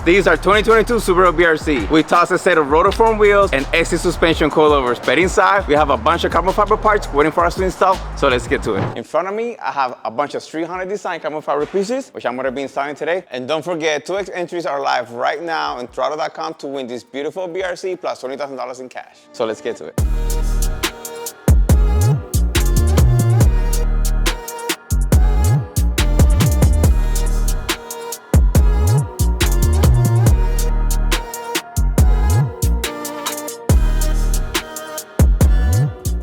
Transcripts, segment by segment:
These are 2022 Subaru BRZ. We tossed a set of rotoform wheels and exit suspension coilovers. But inside, we have a bunch of carbon fiber parts waiting for us to install, so let's get to it. In front of me, I have a bunch of StreetHunter Designs carbon fiber pieces, which I'm gonna be installing today. And don't forget, 2x entries are live right now on throtl.com to win this beautiful BRZ plus $20,000 in cash. So let's get to it.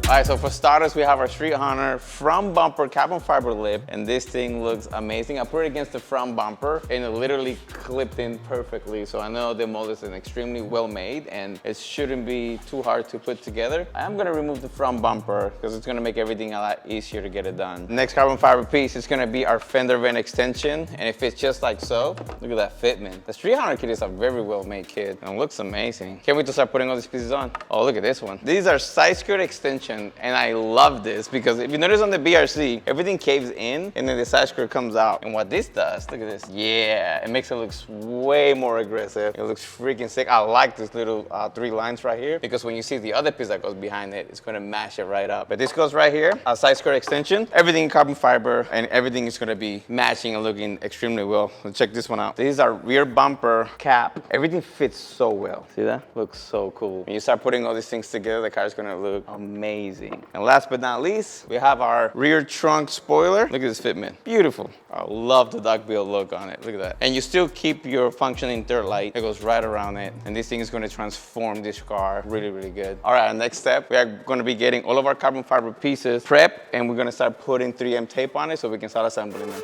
All right, so for starters, we have our StreetHunter front bumper carbon fiber lip, and this thing looks amazing. I put it against the front bumper, and it literally clipped in perfectly. So I know the mold is extremely well made, and it shouldn't be too hard to put together. I am gonna remove the front bumper because it's gonna make everything a lot easier to get it done. Next carbon fiber piece is gonna be our fender vent extension, and it fits just like so. Look at that fitment. The StreetHunter kit is a very well made kit, and it looks amazing. Can't wait to start putting all these pieces on. Oh, look at this one. These are side skirt extension. And I love this because if you notice on the BRZ, everything caves in and then the side skirt comes out. And what this does, look at this. Yeah, it makes it look way more aggressive. It looks freaking sick. I like this little 3 lines right here because when you see the other piece that goes behind it, it's gonna mash it right up. But this goes right here, a side skirt extension, everything carbon fiber, and everything is gonna be matching and looking extremely well. Let's check this one out. This is our rear bumper cap. Everything fits so well. See that? Looks so cool. When you start putting all these things together, the car is gonna look amazing. And last but not least, we have our rear trunk spoiler. Look at this fitment. Beautiful. I love the Duckbill look on it. Look at that. And you still keep your functioning third light. It goes right around it. And this thing is going to transform this car really, really good. All right, our next step, we are going to be getting all of our carbon fiber pieces prepped, and we're going to start putting 3M tape on it so we can start assembling them.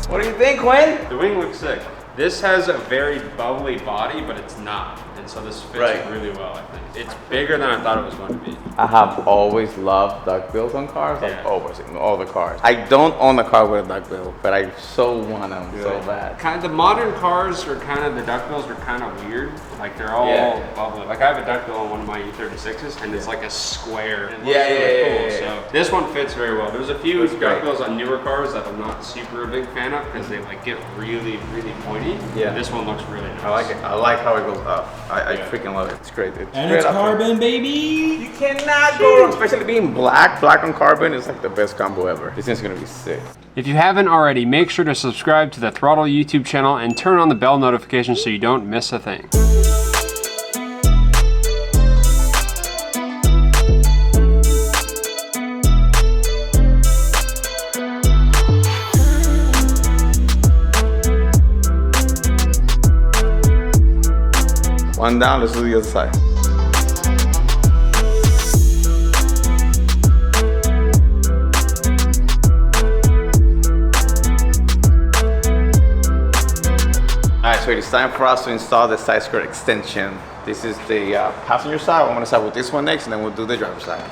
What do you think, Quinn? The wing looks sick. This has a very bubbly body, but it's not. And so this fits really well, I think. It's bigger than I thought it was going to be. I have always loved duckbills on cars, like always, in all the cars. I don't own a car with a duckbill, but I so want them so bad. Kind of the modern cars are kind of, the duckbills are kind of weird. Like they're all bubbly. Like I have a duckbill on one of my E36s, and it's like a square. It looks really cool. So this one fits very well. There's a few duckbills on newer cars that I'm not super a big fan of because they like get really, really pointy. Yeah. This one looks really nice. I like it. I like how it goes up. I freaking love it. It's great. And it's carbon, baby. You cannot go wrong, especially being black. Black on carbon is like the best combo ever. This thing's gonna be sick. If you haven't already, make sure to subscribe to the throtlv YouTube channel and turn on the bell notification so you don't miss a thing. One down, let's do the other side. All right, so it is time for us to install the side skirt extension. This is the passenger side. I'm gonna start with this one next, and then we'll do the driver's side.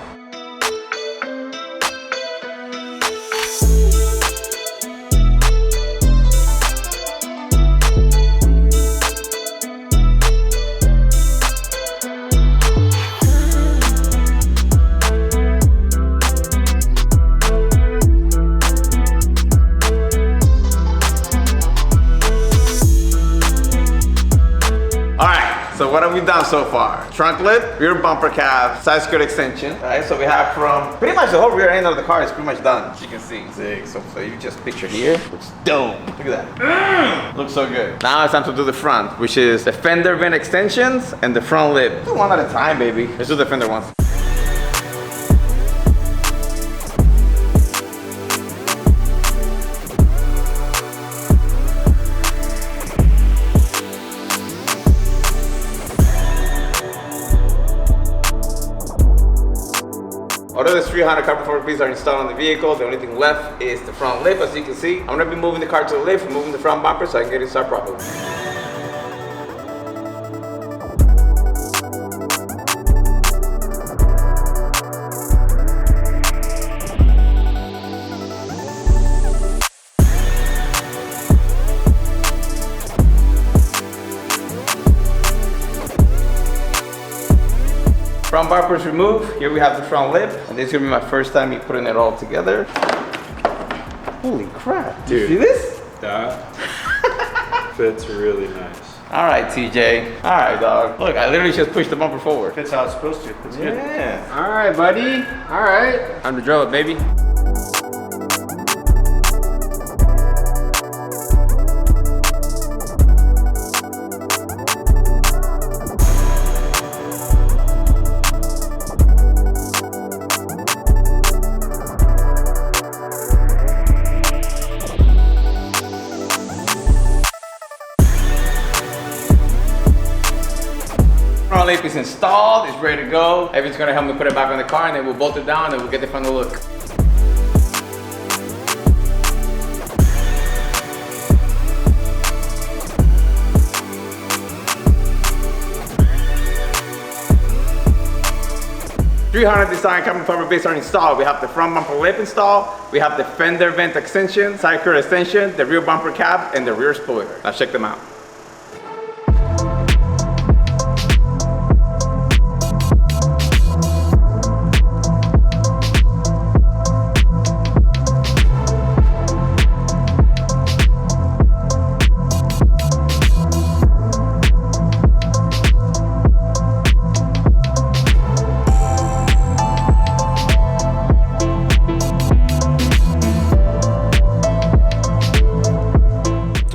So what have we done so far? Trunk lip, rear bumper cap, side skirt extension. Right, so we have from pretty much the whole rear end of the car is pretty much done. As you can see, so you just picture here, looks dope. Look at that. Looks so good. Now it's time to do the front, which is the fender vent extensions and the front lip. Do one at a time, baby. Let's do the fender once. All of the StreetHunter carbon fiber pieces are installed on the vehicle. The only thing left is the front lip, as you can see. I'm gonna be moving the car to the left, moving the front bumper so I can get it started properly. Front bumper's removed. Here we have the front lip. And this is gonna be my first time me putting it all together. Holy crap, dude. You see this? That fits really nice. All right, TJ. All right, dog. Look, I literally just pushed the bumper forward. Fits how it's supposed to. It's good. Yeah. All right, buddy. All right. Time to drill it, baby. Front lip is installed, it's ready to go. Evan's gonna help me put it back on the car and then we'll bolt it down and we'll get the final look. StreetHunter Design carbon fiber base are installed. We have the front bumper lip installed, we have the fender vent extension, side curtain extension, the rear bumper cap, and the rear spoiler. Now check them out.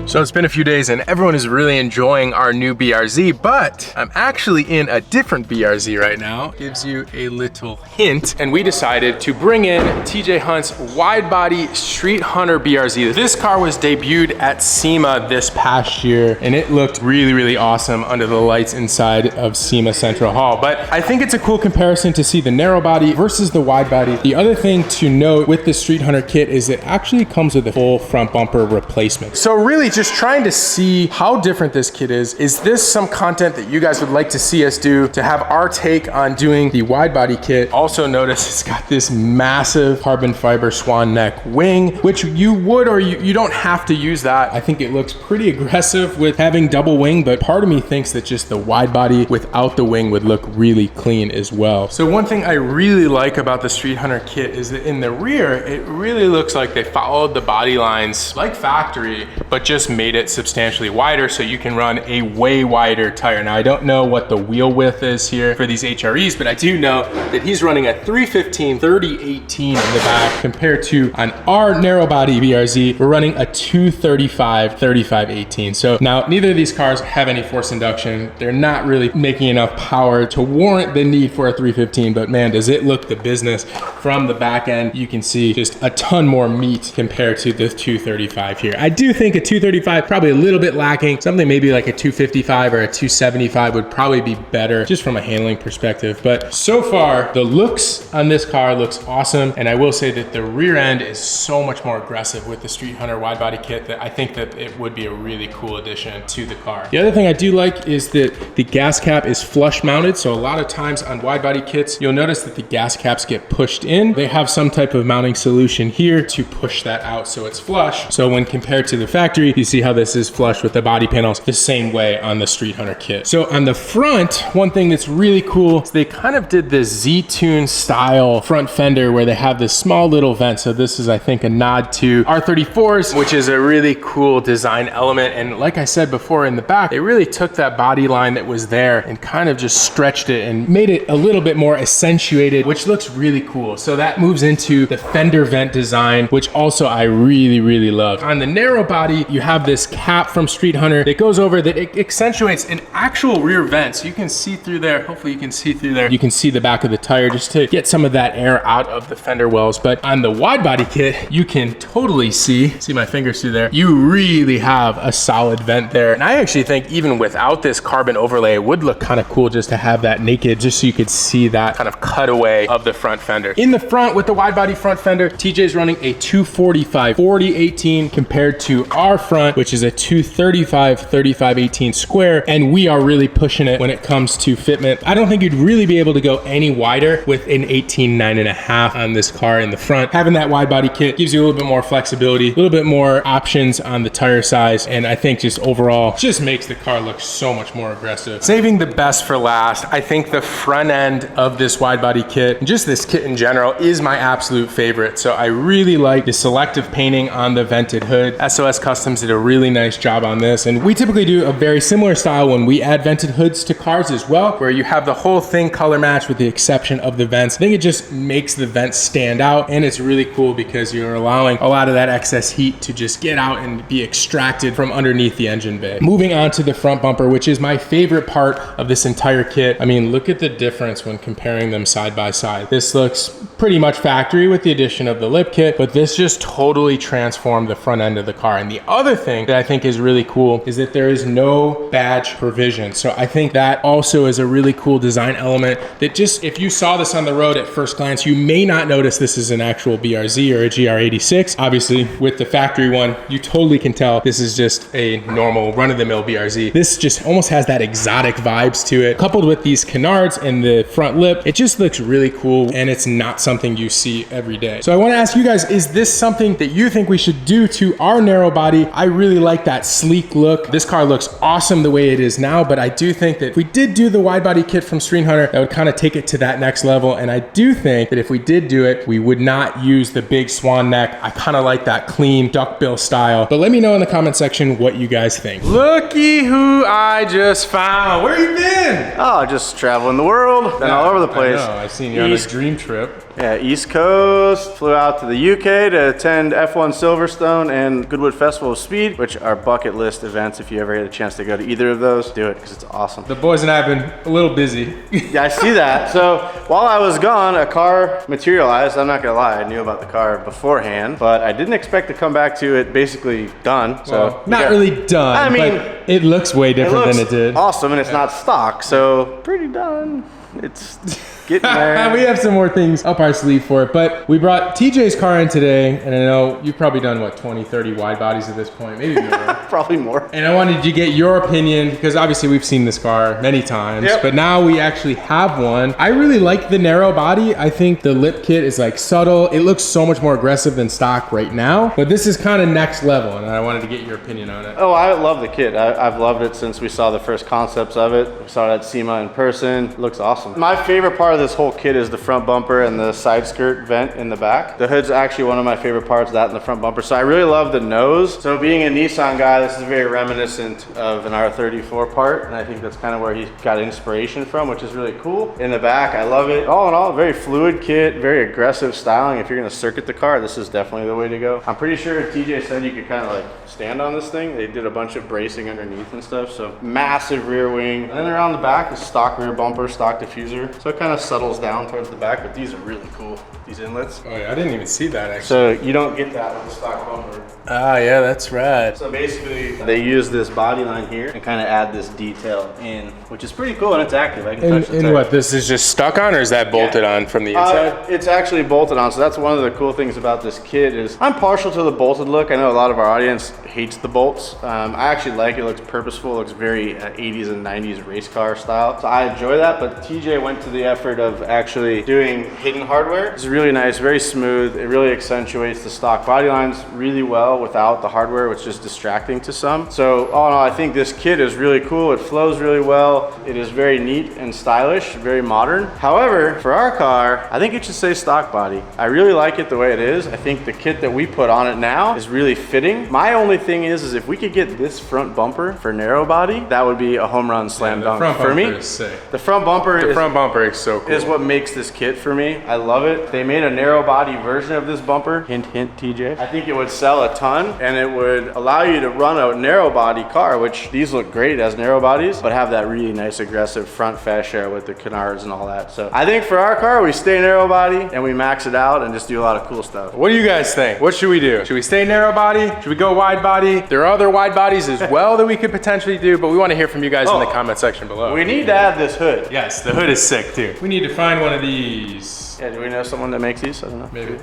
So it's been a few days and everyone is really enjoying our new BRZ, but I'm actually in a different BRZ right now. Gives you a little hint. And we decided to bring in TJ Hunt's wide body StreetHunter BRZ. This car was debuted at SEMA this past year and it looked really, really awesome under the lights inside of SEMA Central Hall. But I think it's a cool comparison to see the narrow body versus the wide body. The other thing to note with the StreetHunter kit is it actually comes with a full front bumper replacement. So really just trying to see how different this kit is. Is this some content that you guys would like to see us do to have our take on doing the wide body kit? Also notice it's got this massive carbon fiber swan neck wing, which you would or you don't have to use that. I think it looks pretty aggressive with having double wing, but part of me thinks that just the wide body without the wing would look really clean as well. So one thing I really like about the StreetHunter kit is that in the rear, it really looks like they followed the body lines like factory, but just made it substantially wider so you can run a way wider tire. Now I don't know what the wheel width is here for these HREs, but I do know that he's running a 315 3018 in the back compared to on our narrow body BRZ, we're running a 235 3518. So now neither of these cars have any force induction. They're not really making enough power to warrant the need for a 315, but man, does it look the business from the back end. You can see just a ton more meat compared to the 235 here. I do think a 235 probably a little bit lacking. Something maybe like a 255 or a 275 would probably be better just from a handling perspective. But so far, the looks on this car looks awesome. And I will say that the rear end is so much more aggressive with the StreetHunter wide body kit that I think that it would be a really cool addition to the car. The other thing I do like is that the gas cap is flush mounted. So a lot of times on wide body kits, you'll notice that the gas caps get pushed in. They have some type of mounting solution here to push that out so it's flush. So when compared to the factory, you see how this is flush with the body panels the same way on the StreetHunter kit. So on the front, one thing that's really cool is they kind of did this Z-Tune style front fender where they have this small little vent. So this is, I think, a nod to R34s, which is a really cool design element. And like I said before, in the back, they really took that body line that was there and kind of just stretched it and made it a little bit more accentuated, which looks really cool. So that moves into the fender vent design, which also I really, really love. On the narrow body, you have this cap from StreetHunter that goes over that it accentuates an actual rear vent. So you can see through there. Hopefully you can see through there. You can see the back of the tire just to get some of that air out of the fender wells. But on the wide body kit, you can totally see my fingers through there. You really have a solid vent there. And I actually think even without this carbon overlay, it would look kind of cool just to have that naked, just so you could see that kind of cutaway of the front fender. In the front with the wide body front fender, TJ's running a 245 4018 compared to our front front, which is a 235/35/18 square, and we are really pushing it when it comes to fitment. I don't think you'd really be able to go any wider with an 18.9.5 on this car in the front. Having that wide body kit gives you a little bit more flexibility, a little bit more options on the tire size, and I think just overall just makes the car look so much more aggressive. Saving the best for last, I think the front end of this wide body kit, and just this kit in general, is my absolute favorite. So I really like the selective painting on the vented hood. SOS Customs did a really nice job on this, and we typically do a very similar style when we add vented hoods to cars as well, where you have the whole thing color matched with the exception of the vents. I think it just makes the vents stand out, and it's really cool because you're allowing a lot of that excess heat to just get out and be extracted from underneath the engine bay. Moving on to the front bumper, which is my favorite part of this entire kit. I mean, look at the difference when comparing them side by side. This looks pretty much factory with the addition of the lip kit, but this just totally transformed the front end of the car. And the other thing that I think is really cool is that there is no badge provision. So I think that also is a really cool design element that just, if you saw this on the road at first glance, you may not notice this is an actual BRZ or a GR86. Obviously, with the factory one, you totally can tell this is just a normal run-of-the-mill BRZ. This just almost has that exotic vibes to it. Coupled with these canards and the front lip, it just looks really cool, and it's not something you see every day. So I want to ask you guys, is this something that you think we should do to our narrow body? I really like that sleek look. This car looks awesome the way it is now, but I do think that if we did do the wide body kit from StreetHunter, that would kind of take it to that next level. And I do think that if we did do it, we would not use the big swan neck. I kind of like that clean duckbill style. But let me know in the comment section what you guys think. Looky who I just found. Where you been? Oh, just traveling the world, been all over the place. I know, I've seen you on a dream trip. Yeah, East Coast, flew out to the UK to attend F1 Silverstone and Goodwood Festival of Speed, which are bucket list events. If you ever get a chance to go to either of those, do it because it's awesome. The boys and I have been a little busy. Yeah, I see that. So while I was gone, a car materialized. I'm not gonna lie, I knew about the car beforehand, but I didn't expect to come back to it basically done. So well, not really done. I mean, but it looks way different than it did. Awesome, and it's not stock, so pretty done. It's getting there. We have some more things up our sleeve for it, but we brought TJ's car in today, and I know you've probably done, what, 20, 30 wide bodies at this point, maybe more. Probably more. And I wanted to get your opinion, because obviously we've seen this car many times, but now we actually have one. I really like the narrow body. I think the lip kit is like subtle. It looks so much more aggressive than stock right now, but this is kind of next level, and I wanted to get your opinion on it. Oh, I love the kit. I've loved it since we saw the first concepts of it. We saw it at SEMA in person. It looks awesome. My favorite part of this whole kit is the front bumper and the side skirt vent in the back. The hood's actually one of my favorite parts, that and the front bumper. So I really love the nose. So being a Nissan guy, this is very reminiscent of an R34 part, and I think that's kind of where he got inspiration from, which is really cool. In the back, I love it. All in all, very fluid kit, very aggressive styling. If you're gonna circuit the car, this is definitely the way to go. I'm pretty sure TJ said you could kind of like stand on this thing. They did a bunch of bracing underneath and stuff, so massive rear wing. And then around the back is stock rear bumper, stock diffuser. So it kind of settles down towards the back, but these are really cool, these inlets. Oh yeah, I didn't even see that actually. So you don't get that with the stock bumper. Ah, yeah, that's right. So basically, they use this body line here and kind of add this detail in, which is pretty cool, and it's active. I can touch the tire. And what, this is just stuck on, or is that bolted on from the inside? It's actually bolted on, so that's one of the cool things about this kit is I'm partial to the bolted look. I know a lot of our audience hates the bolts. I actually like it. It looks purposeful. It looks very 80s and 90s race car style. So I enjoy that, but TJ went to the effort of actually doing hidden hardware. It's really nice, very smooth. It really accentuates the stock body lines really well without the hardware, which is distracting to some. So all in all, I think this kit is really cool. It flows really well. It is very neat and stylish, very modern. However, for our car, I think it should say stock body. I really like it the way it is. I think the kit that we put on it now is really fitting. My only thing is if we could get this front bumper for narrow body, that would be a home run slam dunk for me. Is sick. The front bumper is so cool. Is what makes this kit for me. I love it. They made a narrow body version of this bumper. Hint, hint, TJ. I think it would sell a ton, and it would allow you to run a narrow body car, which these look great as narrow bodies, but have that really nice aggressive front fascia with the canards and all that. So I think for our car, we stay narrow body and we max it out and just do a lot of cool stuff. What do you guys think? What should we do? Should we stay narrow body? Should we go wide body? There are other wide bodies as well that we could potentially do, but we want to hear from you guys in the comment section below. We need to add this hood. Yes, the hood is sick too. We need to find one of these. these? Yeah, do we know someone that makes these? I don't know. Maybe,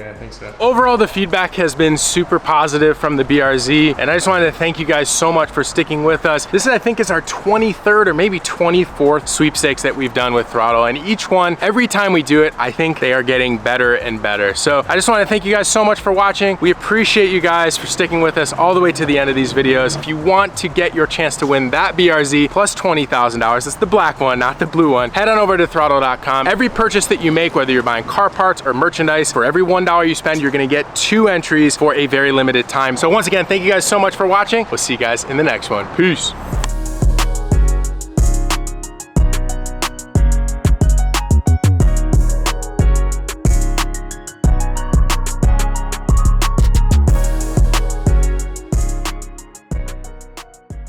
I think so. Overall, the feedback has been super positive from the BRZ, and I just wanted to thank you guys so much for sticking with us. This, I think, is our 23rd or maybe 24th sweepstakes that we've done with throtl, and each one, every time we do it, I think they are getting better and better. So I just want to thank you guys so much for watching. We appreciate you guys for sticking with us all the way to the end of these videos. If you want to get your chance to win that BRZ plus $20,000, that's the black one, not the blue one, head on over to throtl.com. Every purchase that you make, whether you're buying car parts or merchandise, for every $1 you spend, you're gonna get 2 entries for a very limited time. So once again, thank you guys so much for watching. We'll see you guys in the next one. Peace.